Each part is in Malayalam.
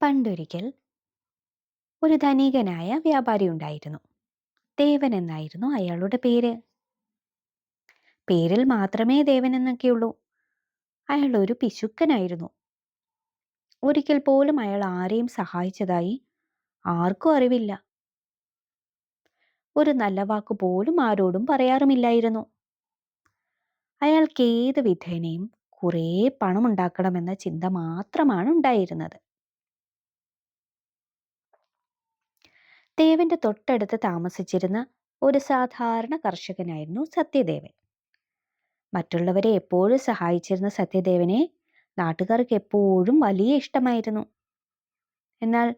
പണ്ടൊരിക്കൽ ഒരു ധനികനായ വ്യാപാരി ഉണ്ടായിരുന്നു. ദേവൻ എന്നായിരുന്നു അയാളുടെ പേര്. പേരിൽ മാത്രമേ ദേവൻ എന്നൊക്കെയുള്ളൂ. അയാൾ ഒരു പിശുക്കനായിരുന്നു. ഒരിക്കൽ പോലും അയാൾ ആരെയും സഹായിച്ചതായി ആർക്കും അറിവില്ല. ഒരു നല്ല വാക്ക് പോലും ആരോടും പറയാറുമില്ലായിരുന്നു. അയാൾക്ക് ഏത് വിധേനയും കുറേ പണമുണ്ടാക്കണമെന്ന ചിന്ത മാത്രമാണ് ഉണ്ടായിരുന്നത്. ദേവന്റെ തൊട്ടടുത്ത് താമസിച്ചിരുന്ന ഒരു സാധാരണ കർഷകനായിരുന്നു സത്യദേവൻ. മറ്റുള്ളവരെ എപ്പോഴും സഹായിച്ചിരുന്ന സത്യദേവനെ നാട്ടുകാർക്ക് എപ്പോഴും വലിയ ഇഷ്ടമായിരുന്നു. എന്നാൽ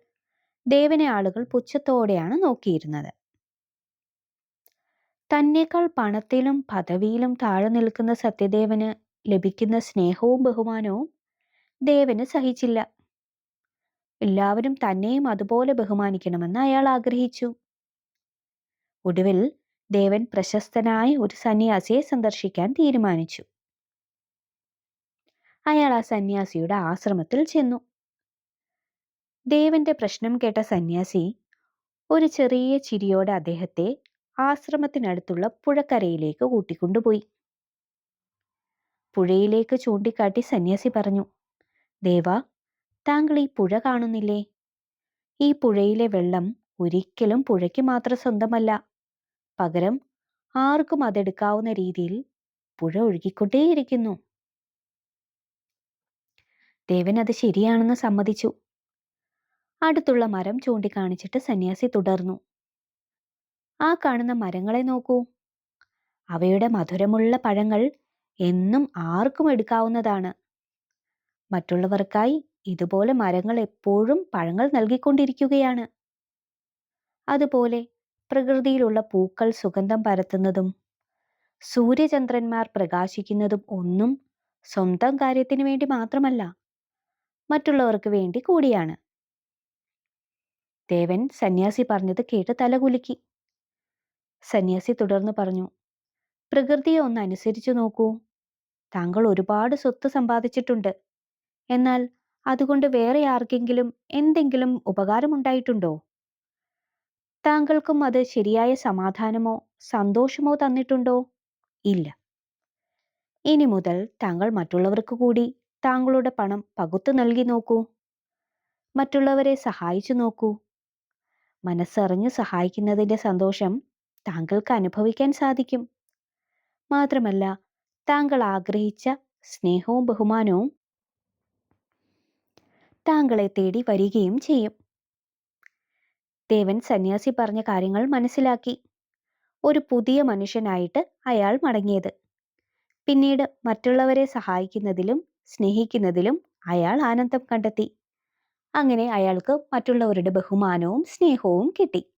ദേവനെ ആളുകൾ പുച്ഛത്തോടെയാണ് നോക്കിയിരുന്നത്. തന്നേക്കാൾ പണത്തിലും പദവിയിലും താഴെ നിൽക്കുന്ന സത്യദേവന് ലഭിക്കുന്ന സ്നേഹവും ബഹുമാനവും ദേവന് സഹിച്ചില്ല. എല്ലാവരും തന്നെയും അതുപോലെ ബഹുമാനിക്കണമെന്ന് അയാൾ ആഗ്രഹിച്ചു. ഒടുവിൽ ദേവൻ പ്രശസ്തനായ ഒരു സന്യാസിയെ സന്ദർശിക്കാൻ തീരുമാനിച്ചു. അയാൾ ആ സന്യാസിയുടെ ആശ്രമത്തിൽ ചെന്നു. ദേവന്റെ പ്രശ്നം കേട്ട സന്യാസി ഒരു ചെറിയ ചിരിയോടെ അദ്ദേഹത്തെ ആശ്രമത്തിനടുത്തുള്ള പുഴക്കരയിലേക്ക് കൂട്ടിക്കൊണ്ടുപോയി. പുഴയിലേക്ക് ചൂണ്ടിക്കാട്ടി സന്യാസി പറഞ്ഞു, ദേവാ, താങ്കൾ ഈ പുഴ കാണുന്നില്ലേ? ഈ പുഴയിലെ വെള്ളം ഒരിക്കലും പുഴയ്ക്ക് മാത്രം സ്വന്തമല്ല. പകരം ആർക്കും അതെടുക്കാവുന്ന രീതിയിൽ പുഴ ഒഴുകിക്കൊണ്ടേയിരിക്കുന്നു. ദേവൻ അത് ശരിയാണെന്ന് സമ്മതിച്ചു. അടുത്തുള്ള മരം ചൂണ്ടിക്കാണിച്ചിട്ട് സന്യാസി തുടർന്നു, ആ കാണുന്ന മരങ്ങളെ നോക്കൂ. അവയുടെ മധുരമുള്ള പഴങ്ങൾ എന്നും ആർക്കും എടുക്കാവുന്നതാണ്. മറ്റുള്ളവർക്കായി ഇതുപോലെ മരങ്ങൾ എപ്പോഴും പഴങ്ങൾ നൽകിക്കൊണ്ടിരിക്കുകയാണ്. അതുപോലെ പ്രകൃതിയിലുള്ള പൂക്കൾ സുഗന്ധം പരത്തുന്നതും സൂര്യചന്ദ്രന്മാർ പ്രകാശിക്കുന്നതും ഒന്നും സ്വന്തം കാര്യത്തിന് വേണ്ടി മാത്രമല്ല, മറ്റുള്ളവർക്ക് വേണ്ടി കൂടിയാണ്. ദേവൻ സന്യാസി പറഞ്ഞത് കേട്ട് തലകുലുക്കി. സന്യാസി തുടർന്ന് പറഞ്ഞു, പ്രകൃതിയെ ഒന്ന് അനുസരിച്ചു നോക്കൂ. താങ്കൾ ഒരുപാട് സ്വത്ത് സമ്പാദിച്ചിട്ടുണ്ട്. എന്നാൽ അതുകൊണ്ട് വേറെ ആർക്കെങ്കിലും എന്തെങ്കിലും ഉപകാരമുണ്ടായിട്ടുണ്ടോ? താങ്കൾക്കും അത് ശരിയായ സമാധാനമോ സന്തോഷമോ തന്നിട്ടുണ്ടോ? ഇല്ല. ഇനി മുതൽ താങ്കൾ മറ്റുള്ളവർക്ക് കൂടി താങ്കളുടെ പണം പകുത്തു നൽകി നോക്കൂ. മറ്റുള്ളവരെ സഹായിച്ചു നോക്കൂ. മനസ്സറിഞ്ഞു സഹായിക്കുന്നതിന്റെ സന്തോഷം താങ്കൾക്ക് അനുഭവിക്കാൻ സാധിക്കും. മാത്രമല്ല, താങ്കൾ ആഗ്രഹിച്ച സ്നേഹവും ബഹുമാനവും താങ്കളെ തേടി വരികയും ചെയ്യും. ദേവൻ സന്യാസി പറഞ്ഞ കാര്യങ്ങൾ മനസ്സിലാക്കി. ഒരു പുതിയ മനുഷ്യനായിട്ട് അയാൾ മടങ്ങിയത്. പിന്നീട് മറ്റുള്ളവരെ സഹായിക്കുന്നതിലും സ്നേഹിക്കുന്നതിലും അയാൾ ആനന്ദം കണ്ടെത്തി. അങ്ങനെ അയാൾക്ക് മറ്റുള്ളവരുടെ ബഹുമാനവും സ്നേഹവും കിട്ടി.